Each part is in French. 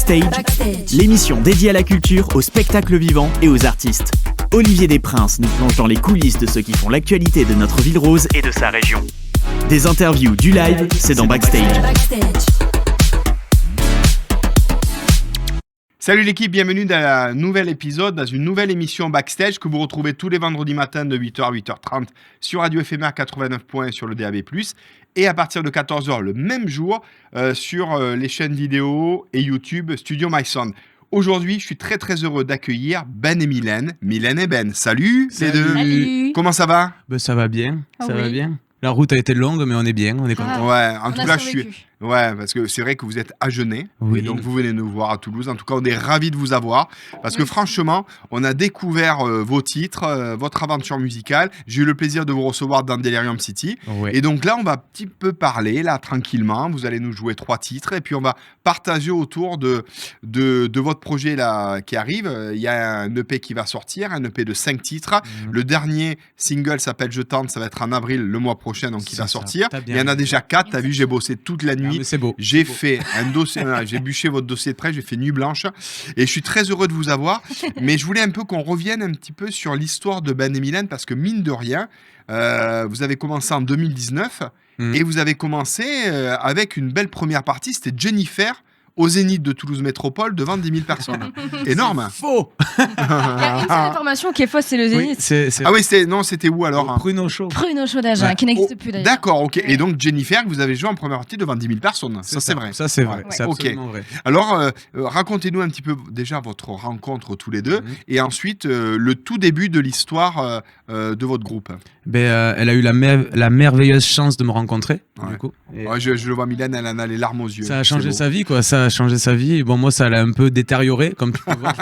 Backstage, l'émission dédiée à la culture, au spectacle vivant et aux artistes. Olivier Desprinces nous plonge dans les coulisses de ceux qui font l'actualité de notre ville rose et de sa région. Des interviews, du live, c'est dans Backstage. Salut l'équipe, bienvenue dans un nouvel épisode, dans une nouvelle émission Backstage que vous retrouvez tous les vendredis matins de 8h à 8h30 sur Radio FMR 89.1 sur le DAB+, et à partir de 14h le même jour sur les chaînes vidéo et YouTube Studio My Sound. Aujourd'hui, je suis très très heureux d'accueillir Ben et Mylène. Mylène et Ben, salut les deux. Salut. Comment ça va? Ça va bien, va bien. La route a été longue, mais on est bien, on est content. Ouais, en tout cas, je suis. Ouais, parce que c'est vrai que vous êtes agenais, oui. Et donc vous venez nous voir à Toulouse. En tout cas, on est ravis de vous avoir, parce que franchement, on a découvert vos titres, votre aventure musicale. J'ai eu le plaisir de vous recevoir dans Delirium City. Oui. Et donc là, on va un petit peu parler, là, tranquillement. Vous allez nous jouer 3 titres, et puis on va partager autour de votre projet là qui arrive. Il y a un EP qui va sortir, un EP de 5 titres. Le dernier single s'appelle Je tente, ça va être en avril, le mois prochain, donc il va sortir. Il y en a déjà 4, t'as vu, j'ai bossé toute la nuit. C'est beau. J'ai fait un dossier, j'ai bûché votre dossier de prêt, j'ai fait nuit blanche et je suis très heureux de vous avoir. Mais je voulais un peu qu'on revienne un petit peu sur l'histoire de Ben et Mylène parce que mine de rien, vous avez commencé en 2019 et vous avez commencé avec une belle première partie, c'était Jennifer au Zénith de Toulouse Métropole devant 10 000 personnes. Énorme. Faux. Il y a une seule information qui est fausse, c'est le Zénith. Oui, Ah oui, c'était où alors? Pruneau Show. Pruneau Show d'Agen, qui n'existe plus d'ailleurs. D'accord, ok. Et donc Jennifer, que vous avez joué en première partie devant 10 000 personnes. Ça, c'est vrai. Ça, c'est vrai. Ouais. C'est absolument vrai. Alors, racontez-nous un petit peu déjà votre rencontre tous les deux et ensuite le tout début de l'histoire de votre groupe. Elle a eu la merveilleuse chance de me rencontrer, du coup. Et Ouais, je le vois, Mylène, elle en a les larmes aux yeux. ça a changé sa vie, quoi. Ça a changé sa vie. Bon, moi, ça l'a un peu détérioré, comme tu peux voir.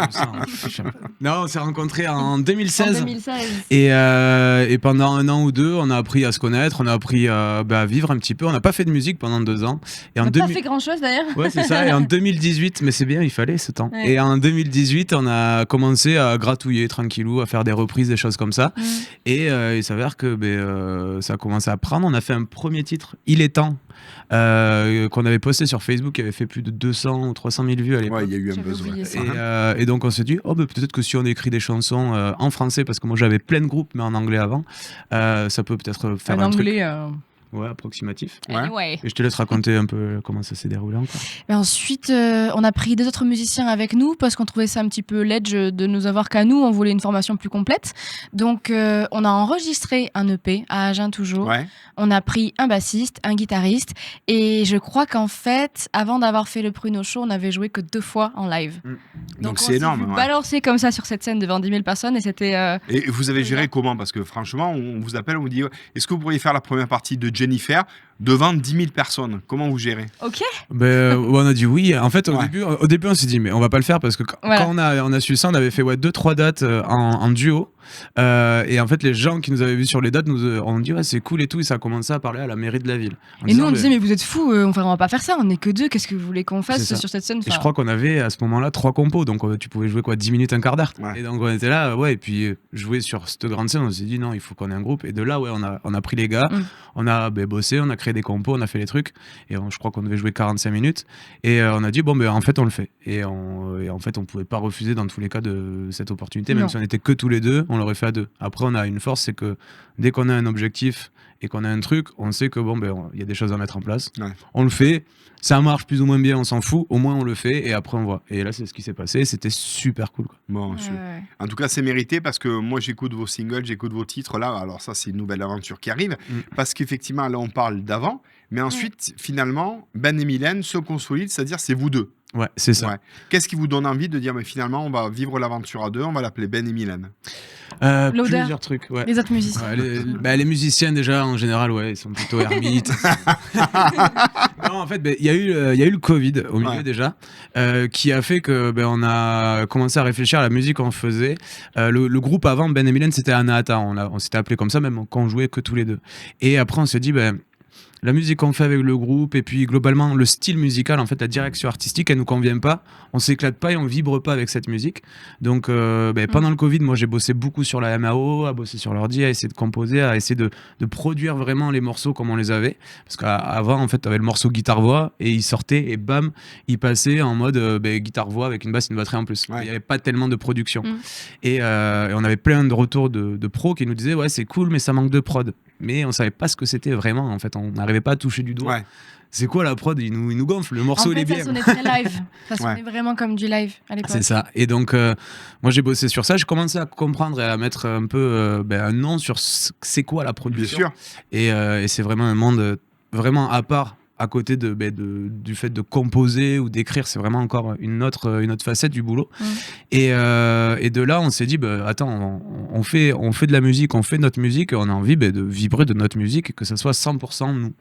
Non, on s'est rencontrés en 2016. En 2016. Et pendant 1 an ou 2, on a appris à se connaître, on a appris à vivre un petit peu. On n'a pas fait de musique pendant 2 ans. Et On n'a pas fait grand-chose d'ailleurs. Ouais, c'est ça. Et en 2018, mais c'est bien, il fallait ce temps. Ouais. Et en 2018, on a commencé à gratouiller tranquillou, à faire des reprises, des choses comme ça. Et il s'avère que ça a commencé à prendre. On a fait un premier titre, Il est temps, qu'on avait posté sur Facebook, qui avait fait plus de 200 ou 300 000 vues à l'époque. Ouais, il y a eu un J'avais buzz. oublié ça. Et donc on s'est dit, peut-être que si on écrit des chansons en français, parce que moi j'avais plein de groupes, mais en anglais avant, ça peut peut-être faire un truc approximatif. Ouais. Et je te laisse raconter un peu comment ça s'est déroulé encore. Et ensuite, on a pris 2 autres musiciens avec nous parce qu'on trouvait ça un petit peu ledge de nous avoir qu'à nous. On voulait une formation plus complète. Donc, on a enregistré un EP à Agen toujours. Ouais. On a pris un bassiste, un guitariste. Et je crois qu'en fait, avant d'avoir fait le Pruneau Show, on avait joué que 2 fois en live. Donc on c'est énorme. s'est vu Ouais. balancer comme ça sur cette scène devant 10 000 personnes et c'était... Et vous avez géré comment? Parce que franchement, on vous appelle, on vous dit est-ce que vous pourriez faire la première partie de Jennifer devant 10 000 personnes? Comment vous gérez? Ok. On a dit oui. En fait, au début, on s'est dit, mais on va pas le faire parce que Voilà. quand on a su ça, on avait fait 2-3 dates en duo. Et en fait, les gens qui nous avaient vus sur les dates nous ont dit, c'est cool et tout. Et ça a commencé à parler à la mairie de la ville. Et nous, on disait, mais vous êtes fous, on va pas faire ça, on est que 2, qu'est-ce que vous voulez qu'on fasse sur cette scène? Et je crois qu'on avait à ce moment-là 3 compos, donc tu pouvais jouer 10 minutes, un quart d'heure. Ouais. Et donc on était là, et puis jouer sur cette grande scène, on s'est dit non, il faut qu'on ait un groupe. Et de là, on a pris les gars, on a bossé, on a créé des compos, on a fait les trucs, et je crois qu'on devait jouer 45 minutes. Et on a dit, en fait, on le fait. Et en fait, on pouvait pas refuser dans tous les cas de cette opportunité, même si on était que tous les deux, on l'aurait fait à 2. Après, on a une force, c'est que dès qu'on a un objectif et qu'on a un truc, on sait que il y a des choses à mettre en place. Ouais. On le fait, ça marche plus ou moins bien, on s'en fout, au moins on le fait et après on voit. Et là, c'est ce qui s'est passé, c'était super cool, quoi. Bon, en tout cas, c'est mérité parce que moi, j'écoute vos singles, j'écoute vos titres là. Alors ça, c'est une nouvelle aventure qui arrive parce qu'effectivement, là, on parle d'avant, mais ensuite, finalement, Ben et Mylène se consolident, c'est-à-dire c'est vous deux. Ouais, c'est ça. Ouais. Qu'est-ce qui vous donne envie de dire, mais finalement, on va vivre l'aventure à 2, on va l'appeler Ben et Mylène? Plusieurs trucs, ouais. Les autres musiciens. Les musiciens, déjà, en général, ils sont plutôt ermites. Non, en fait, il y a eu le Covid au milieu déjà, qui a fait que on a commencé à réfléchir à la musique qu'on faisait. Le groupe avant, Ben et Mylène, c'était Anahata. On s'était appelé comme ça, même quand on jouait que tous les deux. Et après, on s'est dit, la musique qu'on fait avec le groupe et puis globalement le style musical, en fait la direction artistique, elle nous convient pas, on s'éclate pas et on vibre pas avec cette musique. Donc pendant le Covid, moi j'ai bossé beaucoup sur la MAO, à bosser sur l'ordi, à essayer de composer, à essayer de produire vraiment les morceaux comme on les avait, parce qu'avant en fait t'avais le morceau guitare-voix et il sortait et bam, il passait en mode guitare-voix avec une basse et une batterie en plus. Il y avait pas tellement de production. Et on avait plein de retours de pros qui nous disaient ouais c'est cool mais ça manque de prod. Mais on savait pas ce que c'était vraiment, en fait on n'arrivait pas à toucher du doigt. C'est quoi la prod, il nous gonfle, le morceau il est bien. Ça sonnait très live, ça sonnait vraiment comme du live à l'époque. C'est ça, et donc moi j'ai bossé sur ça, j'ai commencé à comprendre et à mettre un peu un nom sur c'est quoi la production. Bien sûr. Et c'est vraiment un monde vraiment à part, à côté du fait de composer ou d'écrire, c'est vraiment encore une autre facette du boulot. Et de là, on s'est dit, attends, on fait de la musique, on fait notre musique, et on a envie de vibrer de notre musique et que ça soit 100% nous.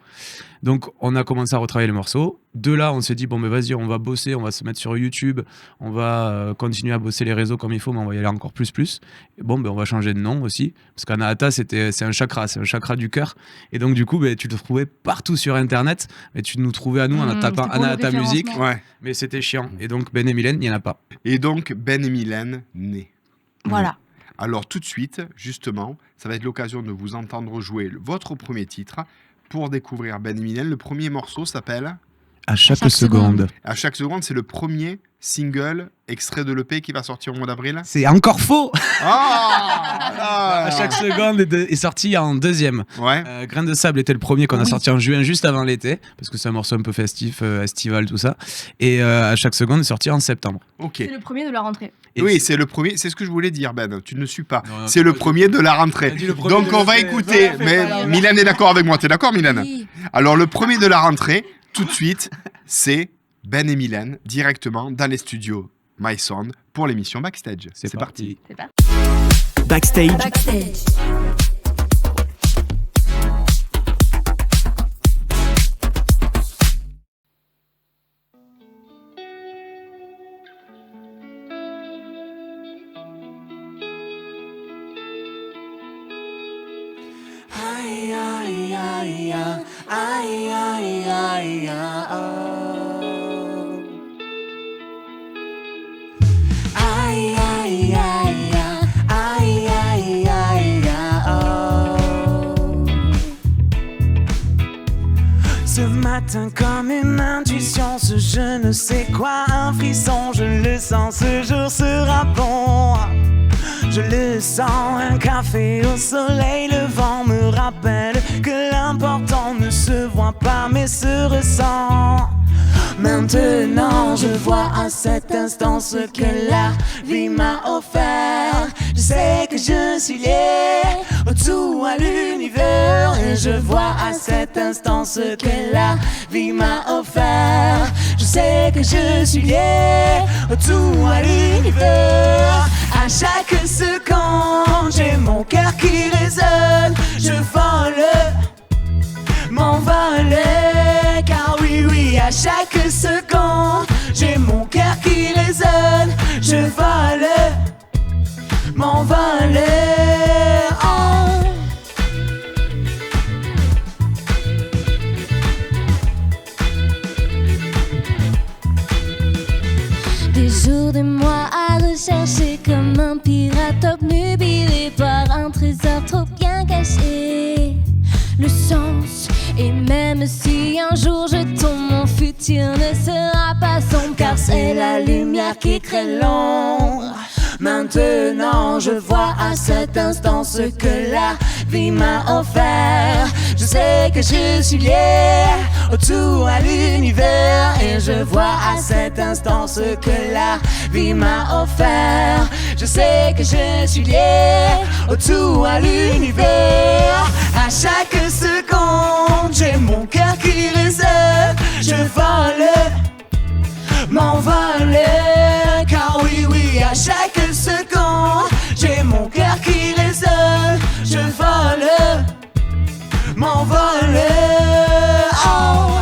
Donc, on a commencé à retravailler les morceaux. De là, on s'est dit, vas-y, on va bosser, on va se mettre sur YouTube, on va continuer à bosser les réseaux comme il faut, mais on va y aller encore plus. Et on va changer de nom aussi, parce qu'Anahata, c'est un chakra du cœur. Et donc, du coup, tu te trouvais partout sur Internet, mais tu nous trouvais à nous en tapant Anahata Musique, mais c'était chiant. Et donc, Ben et Mylène, il n'y en a pas. Et donc, Ben et Mylène, nés. Voilà. Alors, tout de suite, justement, ça va être l'occasion de vous entendre jouer votre premier titre. Pour découvrir Ben et Mylène, le premier morceau s'appelle À chaque seconde. À chaque seconde, c'est le premier single extrait de l'EP qui va sortir au mois d'avril. C'est encore faux. À chaque seconde est sorti en deuxième. Grain de sable était le premier qu'on a sorti en juin, juste avant l'été, parce que c'est un morceau un peu festif, estival, tout ça. Et à chaque seconde est sorti en septembre. C'est le premier de la rentrée. Oui, c'est le premier. C'est ce que je voulais dire, Ben. Tu ne suis pas. C'est le premier de la rentrée. Donc on va écouter. Mais Mylène est d'accord avec moi. T'es d'accord, Mylène? Oui. Alors le premier de la rentrée, tout de suite, c'est Ben et Mylène directement dans les studios My Sound pour l'émission Backstage. C'est parti. Backstage. Ce matin comme une intuition, ce je ne sais quoi, un frisson, je le sens, ce jour sera bon. Je le sens, un café au soleil, le vent me rappelle que l'important ne se voit pas mais se ressent. Maintenant je vois à cet instant ce que la vie m'a offert. Je sais que je suis lié au tout à l'univers. Et je vois à cet instant ce que la vie m'a offert. Je sais que je suis lié au tout à l'univers. À chaque seconde j'ai mon cœur qui résonne. Je vole, m'envole. Car oui, à chaque seconde j'ai mon cœur qui résonne. Je vole, m'envole. Des jours, des mois à rechercher comme un pirate obnubilé par un trésor trop bien caché. Le sens, et même si un jour je tombe, mon futur ne sera pas sombre, car c'est la lumière qui crée l'ombre. Maintenant je vois à cet instant ce que la vie m'a offert. Je sais que je suis lié au tout à l'univers. Et je vois à cet instant ce que la vie m'a offert. Je sais que je suis lié au tout à l'univers. À chaque seconde j'ai mon cœur qui résonne. Je vole, m'envole. Car oui, à chaque seconde j'ai mon cœur qui résonne. Je vole, m'envole. Oh.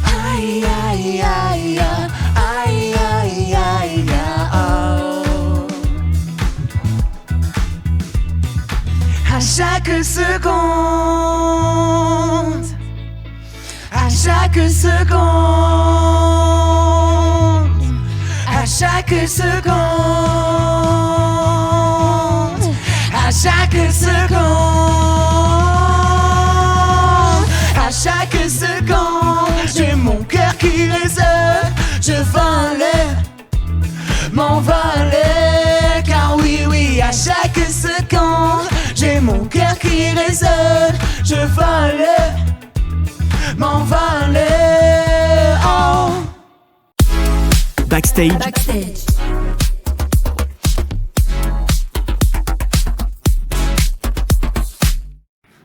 Aïe, aïe, aïe, aïe, aïe, aïe, aïe, oh. chaque seconde, à chaque seconde, à chaque seconde, à chaque seconde, à chaque seconde, j'ai mon cœur qui résonne, je vole, m'envoler, car oui, à chaque seconde, j'ai mon cœur qui résonne, je vole, m'envoler, oh. Backstage.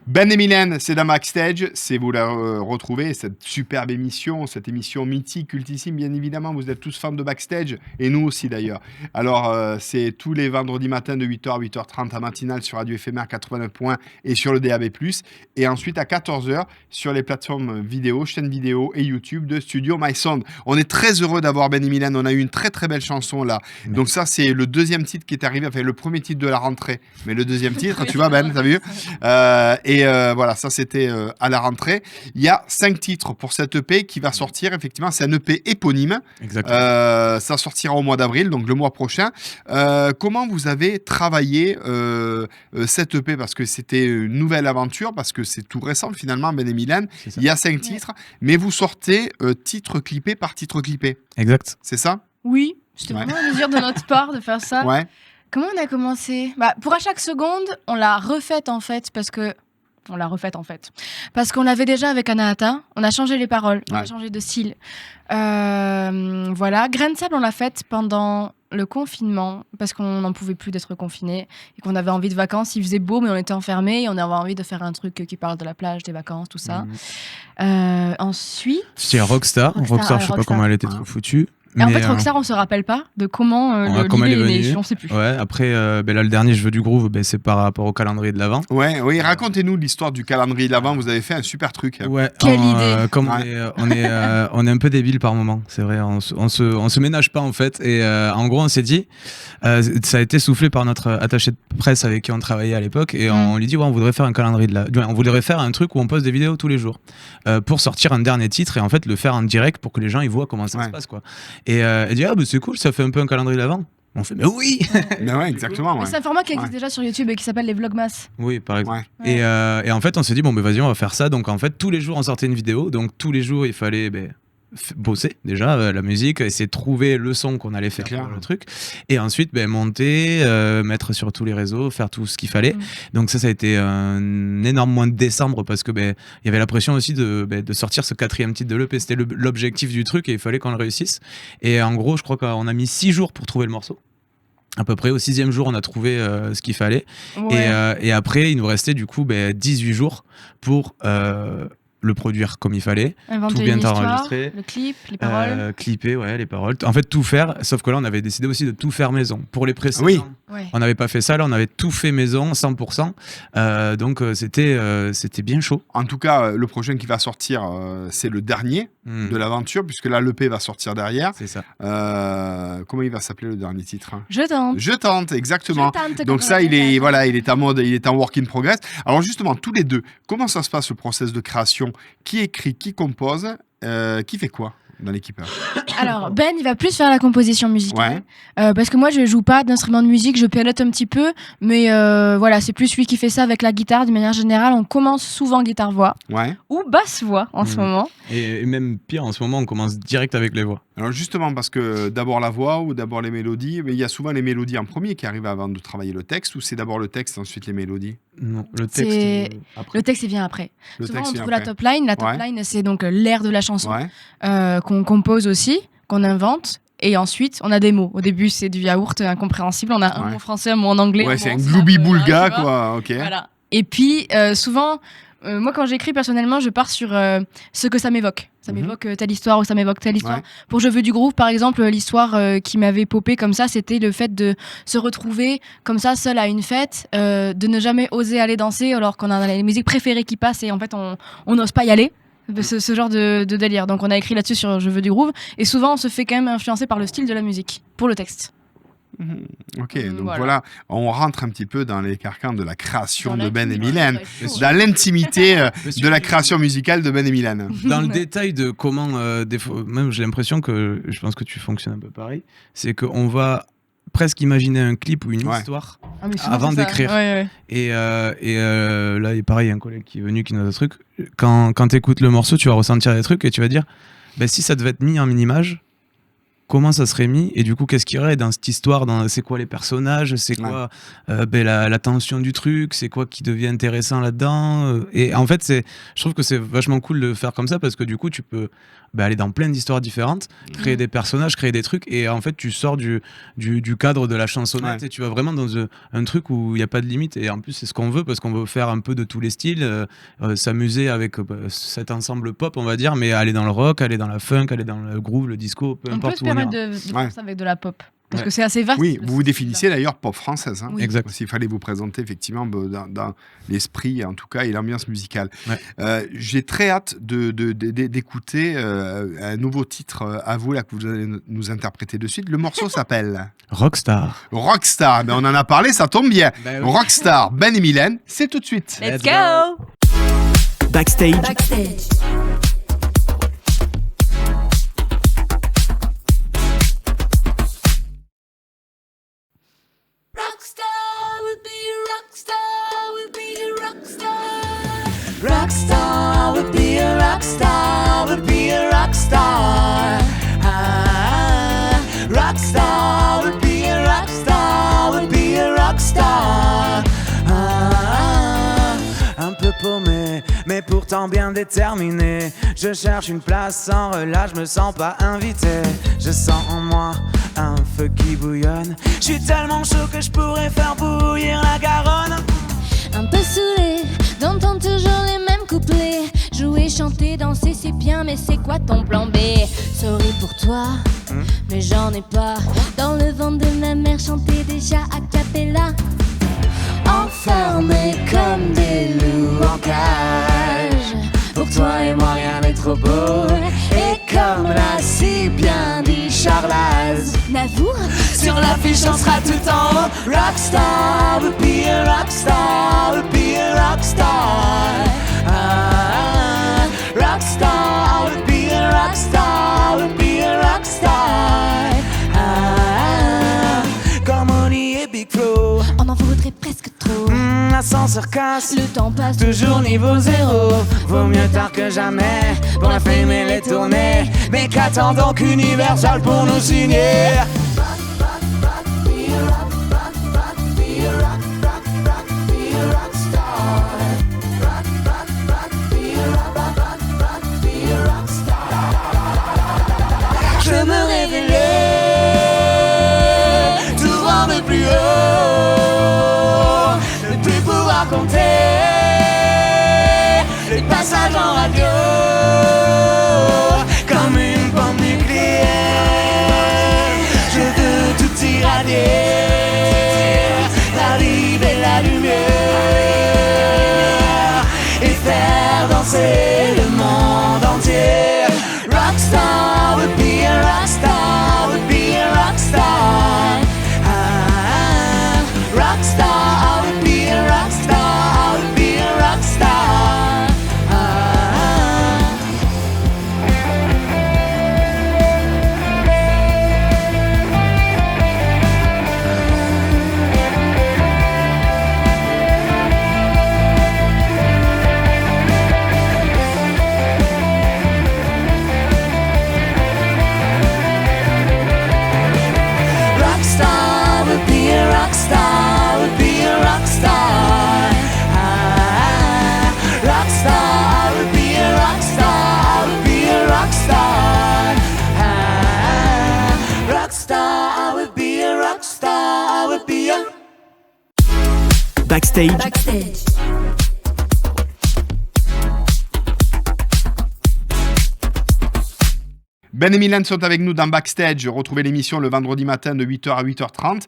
Ben et Mylène, c'est dans Backstage, c'est vous la retrouvez, cette superbe émission, cette émission mythique, cultissime, bien évidemment, vous êtes tous fans de Backstage, et nous aussi d'ailleurs. Alors, c'est tous les vendredis matins de 8h à 8h30 à matinale sur Radio Éphémère 89 points et sur le DAB+, et ensuite à 14h sur les plateformes vidéo, chaînes vidéo et YouTube de Studio My Sound. On est très heureux d'avoir Ben et Mylène, on a eu une très très belle chanson là. Merci. Donc ça, c'est le deuxième titre qui est arrivé, enfin le premier titre de la rentrée, mais le deuxième titre, tu vois Ben, t'as vu voilà, ça c'était à la rentrée. Il y a 5 titres pour cette EP qui va sortir, effectivement, c'est un EP éponyme. Exactement. Ça sortira au mois d'avril, donc le mois prochain. Comment vous avez travaillé cette EP? Parce que c'était une nouvelle aventure, parce que c'est tout récent finalement, Ben et Mylène. Il y a 5 titres, mais vous sortez titre clippé par titre clippé. Exact. C'est ça? Oui, c'était Ouais. vraiment un désir de notre part de faire ça. Ouais. Comment on a commencé? Pour à chaque seconde, on l'a refaite en fait, parce qu'on l'avait déjà avec Anahata, on a changé les paroles, on a Ouais. changé de style. Voilà, Grain de sable, on l'a faite pendant le confinement, parce qu'on n'en pouvait plus d'être confiné et qu'on avait envie de vacances. Il faisait beau, mais on était enfermés et on avait envie de faire un truc qui parle de la plage, des vacances, tout ça. Ensuite, C'était Rockstar. Rockstar, je sais pas comment elle était trop foutue. et en mais, fait, Rockstar, on se rappelle pas de comment comment elle est l'idée est venue. née, on sait plus. Ouais, après, là, le dernier Je veux du groove, c'est par rapport au calendrier de l'Avent. Ouais, oui, racontez-nous l'histoire du calendrier de l'Avent. Vous avez fait un super truc. Ouais, Quelle idée. comme Ouais. on est un peu débile par moment, c'est vrai, on se ménage pas en fait. Et en gros, on s'est dit, ça a été soufflé par notre attaché de presse avec qui on travaillait à l'époque, et on lui dit, ouais, on voudrait faire un calendrier on voudrait faire un truc où on poste des vidéos tous les jours pour sortir un dernier titre et en fait le faire en direct pour que les gens ils voient comment ça se passe, quoi. Et elle dit, ah, c'est cool, ça fait un peu un calendrier d'avant. On fait, mais oui. Ben ouais, exactement. Mais Ouais. c'est un format qui existe Ouais. déjà sur YouTube et qui s'appelle les Vlogmas. Oui, par exemple. Ouais. Et en fait, on s'est dit, bon, vas-y, on va faire ça. Donc, en fait, tous les jours, on sortait une vidéo. Donc, tous les jours, il fallait bosser déjà la musique, essayer de trouver le son qu'on allait faire clair. pour le truc. Et ensuite, monter, mettre sur tous les réseaux, faire tout ce qu'il fallait. Donc, ça a été un énorme mois de décembre parce que il y avait la pression aussi de sortir ce 4e titre de l'EP. C'était l'objectif du truc et il fallait qu'on le réussisse. Et en gros, je crois qu'on a mis 6 jours pour trouver le morceau. À peu près au 6e jour, on a trouvé ce qu'il fallait. Ouais. Et après, il nous restait du coup 18 jours pour le produire comme il fallait, Inventer tout bien une histoire, enregistré, le clip, les paroles. clipper, les paroles. En fait, tout faire. Sauf que là, on avait décidé aussi de tout faire maison. Pour les précédents, Oui. Ouais. on n'avait pas fait ça. Là, on avait tout fait maison, 100%. Donc, c'était bien chaud. En tout cas, le prochain qui va sortir, c'est le dernier de l'aventure, puisque là, l'EP va sortir derrière. C'est ça. Comment il va s'appeler le dernier titre, hein? Je tente. Je tente, exactement. Je tente, Donc comme ça, on il est l'appelle. il est en mode, il est en work in progress. Alors justement, tous les deux, comment ça se passe le process de création? Qui écrit, qui compose, qui fait quoi dans l'équipe? Alors, Ben, il va plus faire la composition musicale. Ouais. Parce que moi, je joue pas d'instrument de musique, je pilote un petit peu. Mais voilà, c'est plus lui qui fait ça avec la guitare. De manière générale, on commence souvent guitare-voix Ouais. ou basse-voix en ce moment. Et même pire, en ce moment, on commence direct avec les voix. Alors justement, parce que d'abord la voix ou d'abord les mélodies, mais il y a souvent les mélodies en premier qui arrivent avant de travailler le texte, ou c'est d'abord le texte et ensuite les mélodies? Non, le texte. C'est- Après. Le texte, il vient après. Le Souvent, texte on vient trouve la après. top line. La top Ouais. line, c'est donc l'air de la chanson Ouais. qu'on compose aussi, qu'on invente. Et ensuite, on a des mots. Au début, c'est du yaourt incompréhensible. On a un Ouais. mot en français, un mot en anglais. Ouais, un c'est mot un en gloubi-boulga, tu vois. quoi. Ok. Voilà. Et puis, souvent, moi, quand j'écris personnellement, je pars sur ce que ça m'évoque. Ça m'évoque telle histoire ou ça m'évoque telle histoire. Ouais. Pour Je veux du groove, par exemple, l'histoire qui m'avait popé comme ça, c'était le fait de se retrouver comme ça, seul à une fête, de ne jamais oser aller danser alors qu'on a les musiques préférées qui passent et en fait, on n'ose pas y aller. Ce genre de délire. Donc, on a écrit là-dessus sur Je veux du groove. Et souvent, on se fait quand même influencer par le style de la musique pour le texte. Ok, donc Voilà. voilà, on rentre un petit peu dans les carcans de la création Dans de Ben et l'intimité, Mylène, ouais, chaud. dans l'intimité Parce de que- la création musicale de Ben et Mylène. Dans le détail de comment, des fois, même j'ai l'impression que, je pense que tu fonctionnes un peu pareil, c'est qu'on va presque imaginer un clip ou une Ouais. histoire Ah, mais souvent, avant c'est ça. d'écrire. Ouais, ouais. Et là, il est pareil, il y a un collègue qui est venu qui nous a des trucs. Quand tu écoutes le morceau, tu vas ressentir des trucs et tu vas dire, si ça devait être mis en mini-image, comment ça serait mis et du coup qu'est-ce qu'il y aurait dans cette histoire, c'est quoi les personnages, c'est quoi la tension du truc, c'est quoi qui devient intéressant là-dedans, et en fait je trouve que c'est vachement cool de faire comme ça parce que du coup tu peux aller dans plein d'histoires différentes, créer des personnages, créer des trucs, et en fait tu sors du cadre de la chansonnette et tu vas vraiment dans un truc où il n'y a pas de limite, et en plus c'est ce qu'on veut parce qu'on veut faire un peu de tous les styles, s'amuser avec cet ensemble pop on va dire, mais aller dans le rock, aller dans la funk, aller dans le groove, le disco, peu On peut importe se où on permettre ira. de faire ça avec de la pop. Parce Ouais. que c'est assez vaste. Oui, vous vous définissez d'ailleurs pop française. Hein. Oui. Exact. S'il fallait vous présenter effectivement dans l'esprit, en tout cas, et l'ambiance musicale. Ouais. J'ai très hâte d'écouter un nouveau titre à vous là que vous allez nous interpréter de suite. Le morceau s'appelle Rockstar. Rockstar. Mais on en a parlé, ça tombe bien. Ben oui. Rockstar, Ben et Mylène, c'est tout de suite. Let's go! Backstage, Rockstar would be a rockstar, would be a rockstar. Rockstar would be a rockstar, would be a rockstar. Rockstar would be a rockstar, would be a rockstar. Un peu paumé, mais pourtant bien déterminé. Je cherche une place sans relâche, je me sens pas invité. Je sens en moi un feu qui bouillonne. Je suis tellement chaud que je pourrais faire bouillir la Garonne. Un peu saoulé d'entendre toujours les mêmes couplets. Jouer, chanter, danser c'est bien, mais c'est quoi ton plan B? Sorry pour toi, mais j'en ai pas. Dans le ventre de ma mère, chanter déjà a cappella. Enfermés comme des loups en cage. Pour toi et moi rien n'est trop beau. Et comme l'a si bien dit Charlaz Navour, Sur l'affiche on sera tout en haut. Rockstar, would be a rockstar, would be a rockstar. Rockstar, would be a rockstar, would be a rockstar. Comme Oni et Big Flo, on en voudrait presque trop. l'ascenseur casse, Le temps passe toujours niveau zéro. Vaut mieux tard que jamais pour la fame et les tournées. Mais qu'attend donc Universal pour nous signer? Je me révélais, tout voir de plus haut, ne plus pouvoir compter les passages en radio, comme une bombe nucléaire. Je veux tout irradier, la vie et la lumière, et faire danser le monde entier. Rockstar would be a rockstar, would be a rockstar. Rockstar would be a rockstar, would be a rockstar. Rockstar would be a rockstar, would be a rockstar. Rockstar would be a rockstar, would be a rockstar. Rockstar would be a rockstar, would be a backstage, Ben et Mylène sont avec nous dans Backstage. Retrouvez l'émission le vendredi matin de 8h à 8h30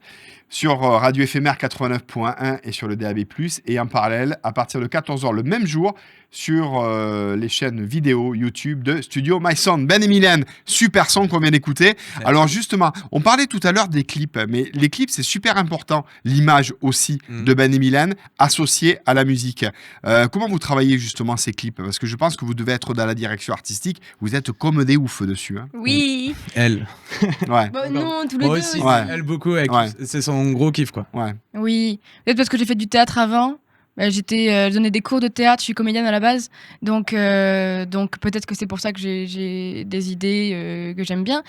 sur Radio Éphémère 89.1 et sur le DAB+. Et en parallèle, à partir de 14h le même jour, sur les chaînes vidéo YouTube de Studio My Sound. Ben et Mylène, super son qu'on vient d'écouter. Alors justement, on parlait tout à l'heure des clips, mais les clips, c'est super important. L'image aussi de Ben et Mylène associée à la musique. Comment vous travaillez justement ces clips? Parce que je pense que vous devez être dans la direction artistique. Vous êtes comme des oufs dessus. Hein. Oui. Elle. Ouais. Bah, non, tous les Moi deux. aussi, Ouais. elle beaucoup. C'est son gros kiff, quoi. Ouais. Oui. Peut-être parce que j'ai fait du théâtre avant. Je donnais des cours de théâtre, je suis comédienne à la base, donc peut-être que c'est pour ça que j'ai des idées que j'aime bien.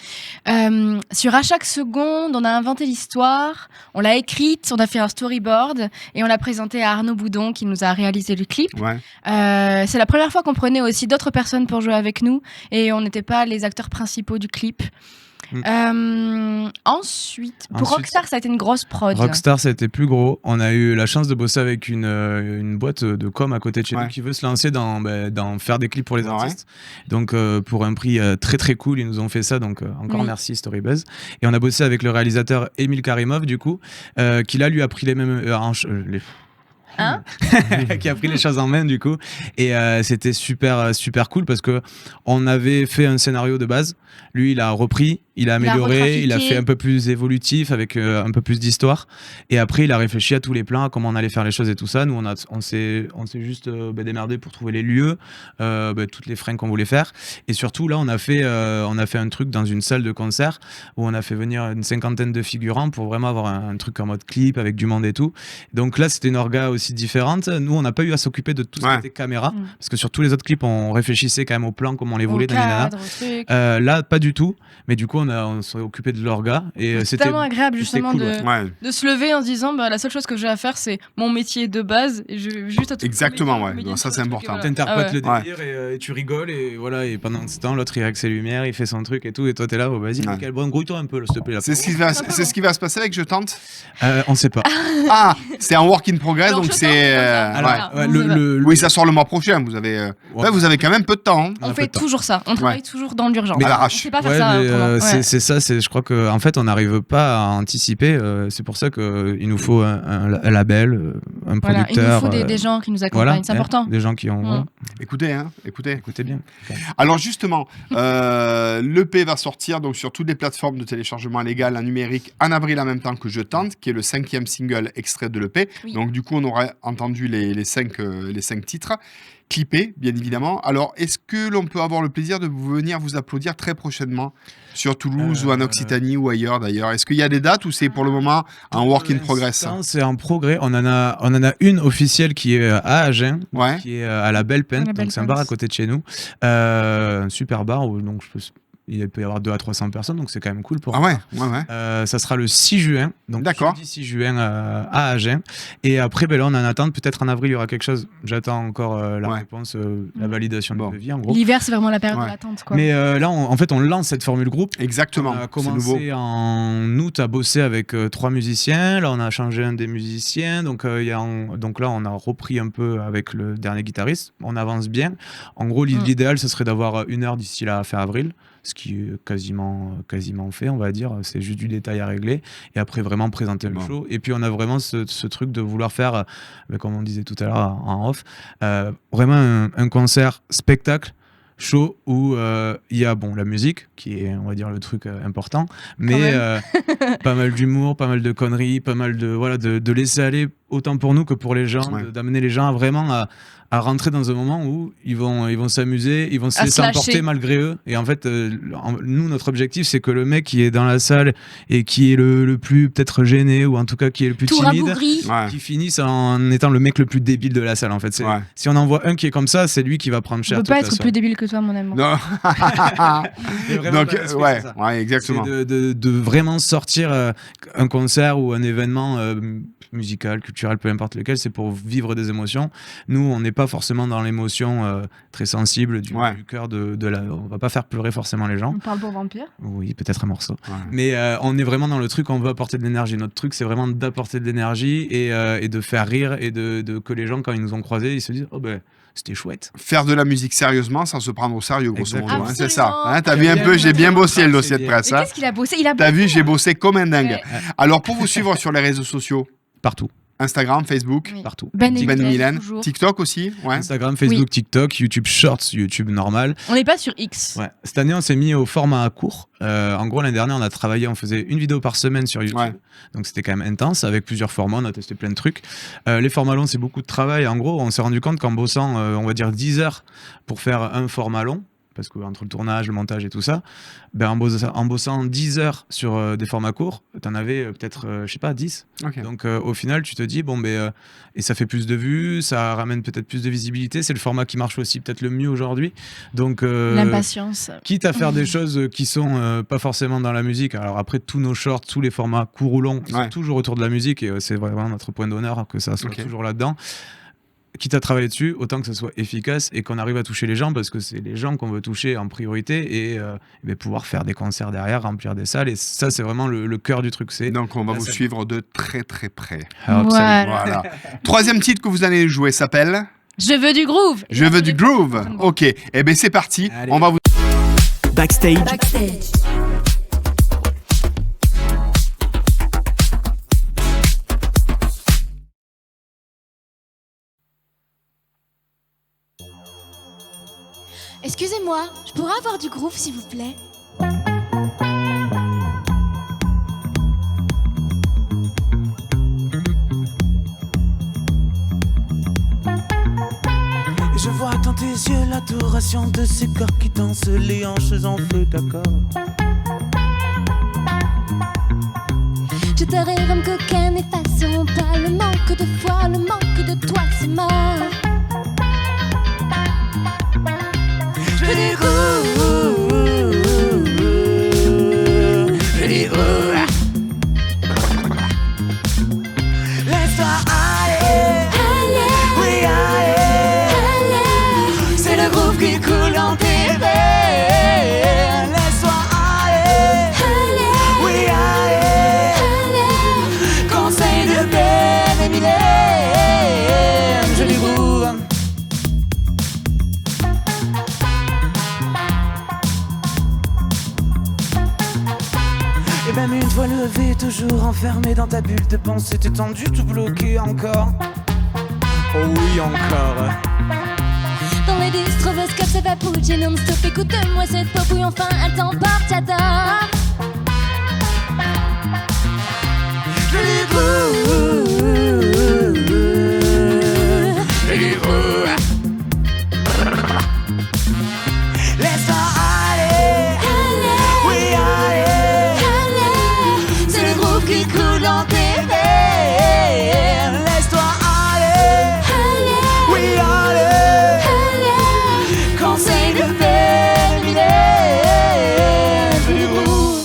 Sur À chaque seconde, on a inventé l'histoire, on l'a écrite, on a fait un storyboard et on l'a présenté à Arnaud Boudon qui nous a réalisé le clip. Ouais. C'est la première fois qu'on prenait aussi d'autres personnes pour jouer avec nous et on n'était pas les acteurs principaux du clip. Ensuite, pour Rockstar, ça a été une grosse prod. Rockstar, ça a été plus gros. On a eu la chance de bosser avec une boîte de com à côté de chez nous qui veut se lancer dans faire des clips pour les artistes. Donc, pour un prix très très cool, ils nous ont fait ça. Donc, encore merci Storybuzz. Et on a bossé avec le réalisateur Émile Karimov, du coup, qui là, lui a pris les mêmes... qui a pris les choses en main du coup et c'était super cool parce que on avait fait un scénario de base, lui il a repris, il a amélioré, il a fait un peu plus évolutif avec un peu plus d'histoire et après il a réfléchi à tous les plans, à comment on allait faire les choses et tout ça. Nous on s'est juste démerdé pour trouver les lieux, toutes les fringues qu'on voulait faire et surtout là on a fait un truc dans une salle de concert où on a fait venir une 50aine de figurants pour vraiment avoir un truc en mode clip avec du monde et tout. Donc là c'était une orga aussi différente. Nous on n'a pas eu à s'occuper de tout ce qui était caméra parce que sur tous les autres clips on réfléchissait quand même au plan comme on les voulait. Là pas du tout, mais du coup on s'est occupé de l'orga et c'était tellement agréable justement cool, de se lever en se disant la seule chose que j'ai à faire c'est mon métier de base et je juste à tout exactement donc, ça c'est important. T'interprètes le délire et tu rigoles et voilà, et pendant ce temps l'autre il avec ses lumières, il fait son truc et tout et toi t'es là, vas-y Michael Brun, grouille-toi un peu s'il te plaît. C'est ce qui va se passer avec Je Tente. On sait pas. C'est un work in progress. Donc c'est oui, ça sort le mois prochain. Vous avez quand même peu de temps. On fait toujours ça. On travaille toujours dans l'urgence. À l'arrache. On sait pas faire ça. C'est ça. Je crois que en fait on n'arrive pas à anticiper. C'est pour ça que il nous faut un label, un producteur. Il nous faut des gens qui nous accompagnent. C'est important. Des gens qui ont. Écoutez bien. Alors justement, l'EP va sortir donc sur toutes les plateformes de téléchargement légal en numérique en avril en même temps que Je Tente, qui est le 5e single extrait de l'EP. Donc du coup on aura entendu les 5 titres clippés bien évidemment. Alors est-ce que l'on peut avoir le plaisir de venir vous applaudir très prochainement sur Toulouse ou en Occitanie ou ailleurs d'ailleurs? Est-ce qu'il y a des dates ou c'est pour le moment un work in progress? C'est en progrès. On en a une officielle qui est à Agen, qui est à la Belle Pente, donc c'est un bar à côté de chez nous, un super bar où donc il peut y avoir 200 à 300 personnes, donc c'est quand même cool pour ça sera le 6 juin, donc jeudi 6 juin à Agen. Et après, là, on en attend. Peut-être en avril, il y aura quelque chose. J'attends encore la réponse, la validation de devis, en gros. L'hiver, c'est vraiment la période de l'attente, quoi. Mais là, en fait, on lance cette formule groupe. Exactement. On a commencé en août à bosser avec 3 musiciens. Là, on a changé un des musiciens. Donc là, on a repris un peu avec le dernier guitariste. On avance bien. En gros, l'idéal, ce serait d'avoir 1 heure d'ici là, fin avril. Ce qui est quasiment fait, on va dire. C'est juste du détail à régler. Et après, vraiment présenter le show. Et puis, on a vraiment ce truc de vouloir faire, comme on disait tout à l'heure en off, vraiment un concert spectacle show où il y a la musique qui est, on va dire, le truc important, mais pas mal d'humour, pas mal de conneries, pas mal de laisser aller autant pour nous que pour les gens, d'amener les gens à vraiment à rentrer dans un moment où ils vont s'amuser, ils vont se laisser emporter malgré eux. Et en fait, nous, notre objectif, c'est que le mec qui est dans la salle et qui est le plus peut-être gêné, ou en tout cas qui est le plus timide, qui finisse en étant le mec le plus débile de la salle. En fait, si on en voit un qui est comme ça, c'est lui qui va prendre cher. On peut pas être plus débile que toi, mon amour. Non. Donc, exactement. C'est de vraiment sortir un concert ou un événement musical, culturel, peu importe lequel, c'est pour vivre des émotions. Nous, on n'est pas forcément dans l'émotion très sensible du cœur on va pas faire pleurer forcément les gens. On parle pour Vampire. Oui, peut-être un morceau. Mais on est vraiment dans le truc, on veut apporter de l'énergie. Notre truc, c'est vraiment d'apporter de l'énergie et de faire rire et que les gens, quand ils nous ont croisés, ils se disent c'était chouette. Faire de la musique sérieusement sans se prendre au sérieux, grosso modo. C'est ça. T'as vu un peu, j'ai bien bossé le dossier de presse. Qu'est-ce qu'il a bossé? T'as vu, j'ai bossé comme un dingue. Alors, pour vous suivre sur les réseaux sociaux, partout. Instagram, Facebook, Oui. partout. Ben et Ben et Mylène, Mylène, toujours. TikTok aussi, ouais. Instagram, Facebook, Oui. TikTok, YouTube Shorts, YouTube normal. On n'est pas sur X. Ouais. Cette année, on s'est mis au format court. En gros, l'année dernière, on a travaillé, on faisait une vidéo par semaine sur YouTube. Ouais. Donc, c'était quand même intense avec plusieurs formats. On a testé plein de trucs. Les formats longs, c'est beaucoup de travail. En gros, on s'est rendu compte qu'en bossant, on va dire 10 heures pour faire un format long, parce qu'entre le tournage, le montage et tout ça, ben en bossant 10 heures sur des formats courts, t'en avais peut-être, je sais pas, 10. Ok. Donc au final, tu te dis, bon, et ça fait plus de vues, ça ramène peut-être plus de visibilité, c'est le format qui marche aussi peut-être le mieux aujourd'hui. Donc, L'impatience. quitte à faire des choses qui sont pas forcément dans la musique, alors après, tous nos shorts, tous les formats courts ou longs, Ouais. sont toujours autour de la musique, et c'est vraiment notre point d'honneur que ça soit Ok. toujours là-dedans. Quitte à travailler dessus, autant que ça soit efficace et qu'on arrive à toucher les gens, parce que c'est les gens qu'on veut toucher en priorité, et pouvoir faire des concerts derrière, remplir des salles, et ça c'est vraiment le cœur du truc. C'est Donc on va la vous scène. suivre de très très près. Ah, Voilà. Voilà. Troisième titre que vous allez jouer s'appelle Je veux du groove. Je veux du groove. Ok, eh ben c'est parti. Allez. On va vous Backstage, Excusez-moi, je pourrais avoir du groove s'il vous plaît? Et je vois dans tes yeux l'adoration de ces corps qui dansent les hanches en feu, d'accord. Je t'aurai comme coquin, n'effaceront pas le manque de foi, le manque de toi, c'est mort. Je veux du groove, je veux du groove. Laisse-toi aller, oui aller. C'est le groove qui coule dans tes veines. Laisse-toi aller, oui aller. Conseil de Ben et Mylène, je veux du groove. Et même une fois levé, toujours enfermé dans ta bulle de pensée, t'es tendu, tout bloqué encore. Oh oui, encore. Dans les distroboscopes, ça va bouger non-stop. Écoute-moi cette pop, oui, enfin, elle t'emporte, j'adore. Je veux du groove, je veux du groove. Laisse-toi aller, oui aller. C'est le groove qui coule dans tes veines. Laisse-toi aller, oui aller. Conseil de Ben et Mylène, je veux du groove.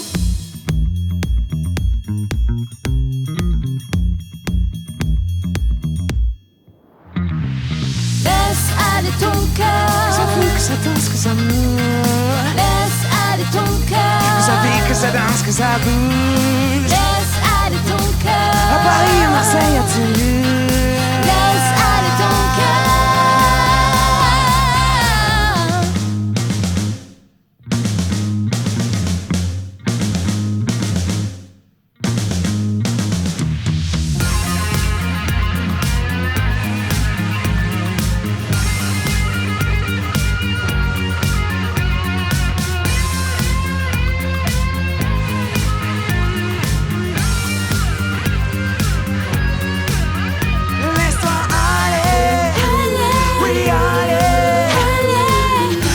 Laisse aller ton Ça cœur. fout que ça danse, que ça mouille. Laisse aller ton cœur. Ça pique, que ça danse, que ça bouge. Laisse aller ton cœur. À Paris, à Marseille, à Toulouse. Laisse aller ton cœur. Laisse-toi aller, oui aller.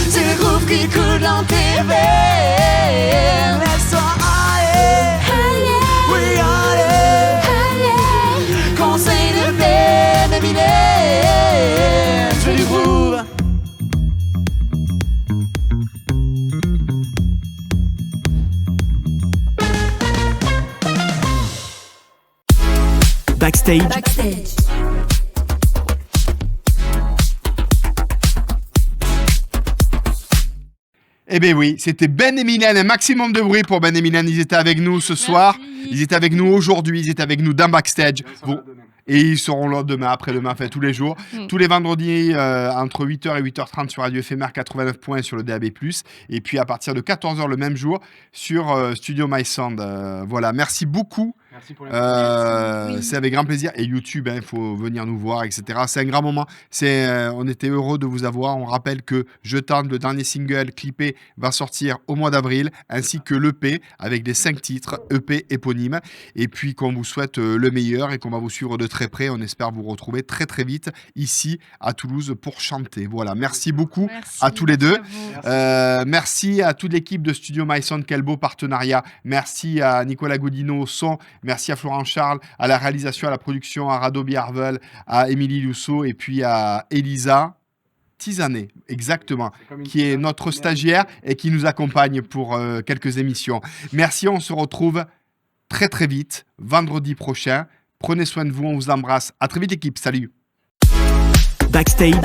C'est le groove qui coule dans tes veines. Laisse-toi aller, oui aller. Conseil de Ben et Mylène, je veux du groove. backstage, Eh bien oui, c'était Ben et Mylène, un maximum de bruit pour Ben et Mylène, ils étaient avec nous ce soir, ils étaient avec nous aujourd'hui, ils étaient avec nous dans Backstage. Et ils seront là demain, après-demain, enfin tous les jours. Tous les vendredis, entre 8h et 8h30 sur Radio Éphémère 89 points sur le DAB+. Et puis à partir de 14h le même jour sur Studio My Sound. Voilà, merci beaucoup Merci pour C'est avec grand plaisir. Et YouTube, il faut venir nous voir, etc. C'est un grand moment. On était heureux de vous avoir. On rappelle que Je tente, le dernier single clippé, va sortir au mois d'avril, ainsi que l'EP avec les 5 titres, EP éponyme. Et puis qu'on vous souhaite le meilleur et qu'on va vous suivre de très près. On espère vous retrouver très très vite ici à Toulouse pour chanter. Voilà, merci beaucoup à tous les deux. Merci à toute l'équipe de Studio MySound, quel beau partenariat. Merci à Nicolas Godino au son. Merci à Florent Charles, à la réalisation, à la production, à Rado Biarvel, à Émilie Lousseau et puis à Elisa Tisanet, exactement, qui est notre stagiaire et qui nous accompagne pour quelques émissions. Merci, on se retrouve très très vite, vendredi prochain. Prenez soin de vous, on vous embrasse. À très vite équipe, salut. Backstage.